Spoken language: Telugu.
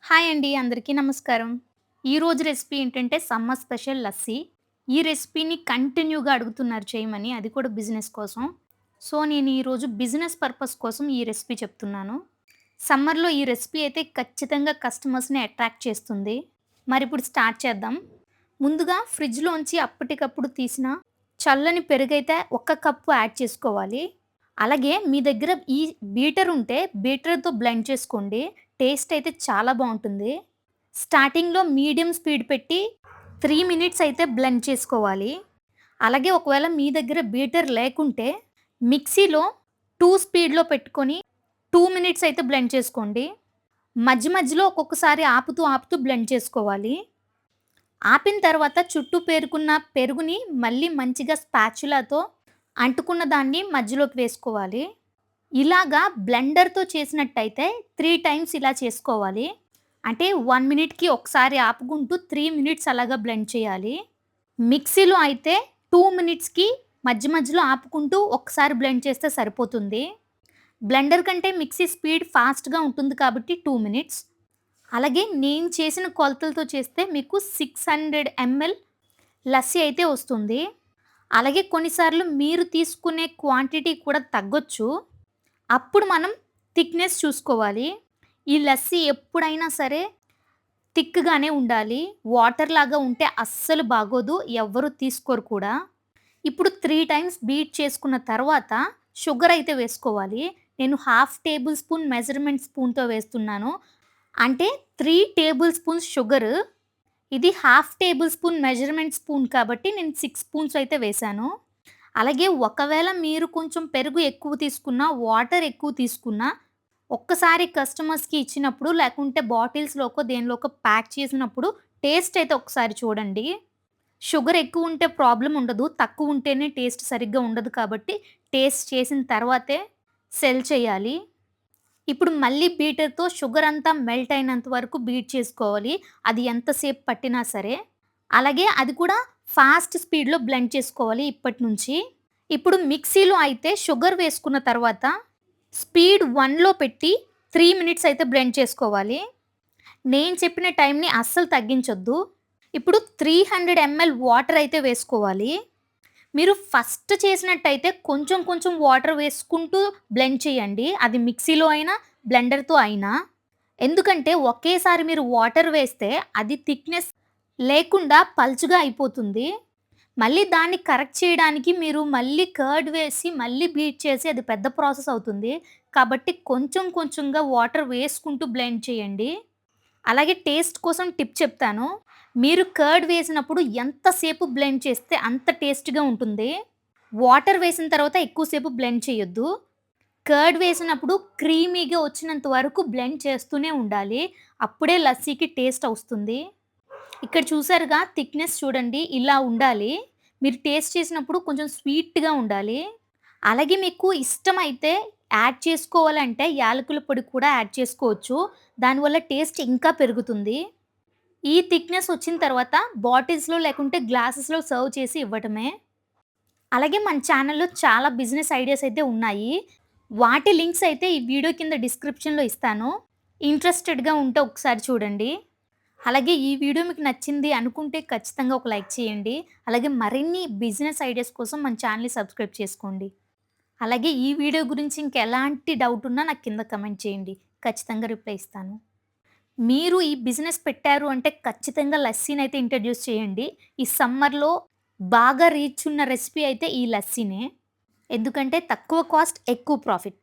హాయ్ అండి. అందరికీ నమస్కారం. ఈరోజు రెసిపీ ఏంటంటే సమ్మర్ స్పెషల్ లస్సీ. ఈ రెసిపీని కంటిన్యూగా అడుగుతున్నారు చేయమని. అది కూడా బిజినెస్ కోసం. సో, నేను ఈరోజు బిజినెస్ పర్పస్ కోసం ఈ రెసిపీ చెప్తున్నాను. సమ్మర్‌లో ఈ రెసిపీ అయితే ఖచ్చితంగా కస్టమర్స్‌ని అట్రాక్ట్ చేస్తుంది. మరిప్పుడు స్టార్ట్ చేద్దాం. ముందుగా ఫ్రిడ్జ్‌లోంచి అప్పటికప్పుడు తీసిన చల్లని పెరుగైతే ఒక కప్పు యాడ్ చేసుకోవాలి. అలాగే మీ దగ్గర ఈ బీటర్ ఉంటే బీటర్‌తో బ్లెండ్ చేసుకోండి. టేస్ట్ అయితే చాలా బావుంటుంది. స్టార్టింగ్‌లో మీడియం స్పీడ్ పెట్టి 3 మినిట్స్ అయితే బ్లెండ్ చేసుకోవాలి. అలాగే ఒకవేళ మీ దగ్గర బీటర్ లేకుంటే మిక్సీలో 2 స్పీడ్‌లో పెట్టుకొని 2 మినిట్స్ అయితే బ్లెండ్ చేసుకోండి. మధ్య మధ్యలో ఒక్కొక్కసారి ఆపుతూ బ్లెండ్ చేసుకోవాలి. ఆపిన తర్వాత చుట్టూ పేరుకున్న పెరుగుని మళ్ళీ మంచిగా స్పాచులాతో అంటుకున్న దాన్ని మధ్యలోకి వేసుకోవాలి. ఇలాగా బ్లెండర్‌తో చేసినట్టయితే 3 టైమ్స్ ఇలా చేసుకోవాలి. అంటే 1 మినిట్‌కి ఒకసారి ఆపుకుంటూ 3 మినిట్స్ అలాగా బ్లెండ్ చేయాలి. మిక్సీలో అయితే 2 మినిట్స్‌కి మధ్య మధ్యలో ఆపుకుంటూ ఒకసారి బ్లెండ్ చేస్తే సరిపోతుంది. బ్లెండర్ కంటే మిక్సీ స్పీడ్ ఫాస్ట్‌గా ఉంటుంది కాబట్టి 2 మినిట్స్. అలాగే నేను చేసిన కొలతలతో చేస్తే మీకు 600 ఎంఎల్ లస్సీ అయితే వస్తుంది. అలాగే కొన్నిసార్లు మీరు తీసుకునే క్వాంటిటీ కూడా తగ్గొచ్చు. అప్పుడు మనం థిక్‌నెస్ చూసుకోవాలి. ఈ లస్సీ ఎప్పుడైనా సరే థిక్‌గానే ఉండాలి. వాటర్‌లాగా ఉంటే అస్సలు బాగోదు. ఎవ్వరు తీసుకోరు కూడా. ఇప్పుడు 3 టైమ్స్ బీట్ చేసుకున్న తర్వాత షుగర్ అయితే వేసుకోవాలి. నేను హాఫ్ టేబుల్ స్పూన్ మెజర్‌మెంట్ స్పూన్‌తో వేస్తున్నాను. అంటే 3 టేబుల్ స్పూన్స్ షుగరు. ఇది half table spoon measurement spoon కాబట్టి నేను 6 స్పూన్స్ అయితే వేశాను. అలాగే ఒకవేళ మీరు కొంచెం పెరుగు ఎక్కువ తీసుకున్నా, వాటర్ ఎక్కువ తీసుకున్నా, ఒక్కసారి కస్టమర్స్‌కి ఇచ్చినప్పుడు లేకుంటే బాటిల్స్‌లోకో దేనిలోకో ప్యాక్ చేసినప్పుడు టేస్ట్ అయితే ఒకసారి చూడండి. షుగర్ ఎక్కువ ఉంటే ప్రాబ్లమ్ ఉండదు. తక్కువ ఉంటేనే టేస్ట్ సరిగ్గా ఉండదు కాబట్టి టేస్ట్ చేసిన తర్వాతే సెల్ చేయాలి. ఇప్పుడు మళ్ళీ బీటర్‌తో షుగర్ అంతా మెల్ట్ అయినంత వరకు బీట్ చేసుకోవాలి. అది ఎంతసేపు పట్టినా సరే. అలాగే అది కూడా ఫాస్ట్ స్పీడ్‌లో బ్లెండ్ చేసుకోవాలి ఇప్పటినుంచి. ఇప్పుడు మిక్సీలో అయితే షుగర్ వేసుకున్న తర్వాత స్పీడ్ 1లో పెట్టి 3 మినిట్స్ అయితే బ్లెండ్ చేసుకోవాలి. నేను చెప్పిన టైంని అస్సలు తగ్గించొద్దు. ఇప్పుడు 300 ఎంఎల్ వాటర్ అయితే వేసుకోవాలి. మీరు ఫస్ట్ చేసినట్టయితే కొంచెం కొంచెం వాటర్ వేసుకుంటూ బ్లెండ్ చేయండి. అది మిక్సీలో అయినా, బ్లెండర్‌తో అయినా. ఎందుకంటే ఒకేసారి మీరు వాటర్ వేస్తే అది థిక్‌నెస్ లేకుండా పల్చగా అయిపోతుంది. మళ్ళీ దాన్ని కరెక్ట్ చేయడానికి మీరు మళ్ళీ కర్డ్ వేసి, మళ్ళీ బీట్ చేసి అది పెద్ద ప్రాసెస్ అవుతుంది. కాబట్టి కొంచెం కొంచెంగా వాటర్ వేసుకుంటూ బ్లెండ్ చేయండి. అలాగే టేస్ట్ కోసం టిప్ చెప్తాను. మీరు కర్డ్ వేసినప్పుడు ఎంతసేపు బ్లెండ్ చేస్తే అంత టేస్ట్‌గా ఉంటుంది. వాటర్ వేసిన తర్వాత ఎక్కువ సేపు బ్లెండ్ చేయొద్దు. కర్డ్ వేసినప్పుడు క్రీమీగా వచ్చినంత వరకు బ్లెండ్ చేస్తూనే ఉండాలి. అప్పుడే లస్సీకి టేస్ట్ వస్తుంది. ఇక్కడ చూసారుగా థిక్‌నెస్ చూడండి ఇలా ఉండాలి. మీరు టేస్ట్ చేసినప్పుడు కొంచెం స్వీట్‌గా ఉండాలి. అలాగే మీకు ఇష్టమైతే యాడ్ చేసుకోవాలంటే యాలకుల పొడి కూడా యాడ్ చేసుకోవచ్చు. దానివల్ల టేస్ట్ ఇంకా పెరుగుతుంది. ఈ థిక్‌నెస్ వచ్చిన తర్వాత బాటిల్స్‌లో లేకుంటే గ్లాసెస్‌లో సర్వ్ చేసి ఇవ్వటమే. అలాగే మన ఛానల్‌లో చాలా బిజినెస్ ఐడియాస్ అయితే ఉన్నాయి. వాటి లింక్స్ అయితే ఈ వీడియో కింద డిస్క్రిప్షన్‌లో ఇస్తాను. ఇంట్రెస్టెడ్‌గా ఉంటే ఒకసారి చూడండి. అలాగే ఈ వీడియో మీకు నచ్చింది అనుకుంటే ఖచ్చితంగా ఒక లైక్ చేయండి. అలాగే మరిన్ని బిజినెస్ ఐడియాస్ కోసం మన ఛానెల్‌ని సబ్స్క్రైబ్ చేసుకోండి. అలాగే ఈ వీడియో గురించి ఇంకెలాంటి డౌట్ ఉన్నా నాకు కింద కమెంట్ చేయండి. ఖచ్చితంగా రిప్లై ఇస్తాను. మీరు ఈ బిజినెస్ పెట్టారు అంటే ఖచ్చితంగా లస్సీనైతే ఇంట్రడ్యూస్ చేయండి. ఈ సమ్మర్‌లో బాగా రీచ్ ఉన్న రెసిపీ అయితే ఈ లస్సీనే. ఎందుకంటే తక్కువ కాస్ట్ ఎక్కువ ప్రాఫిట్.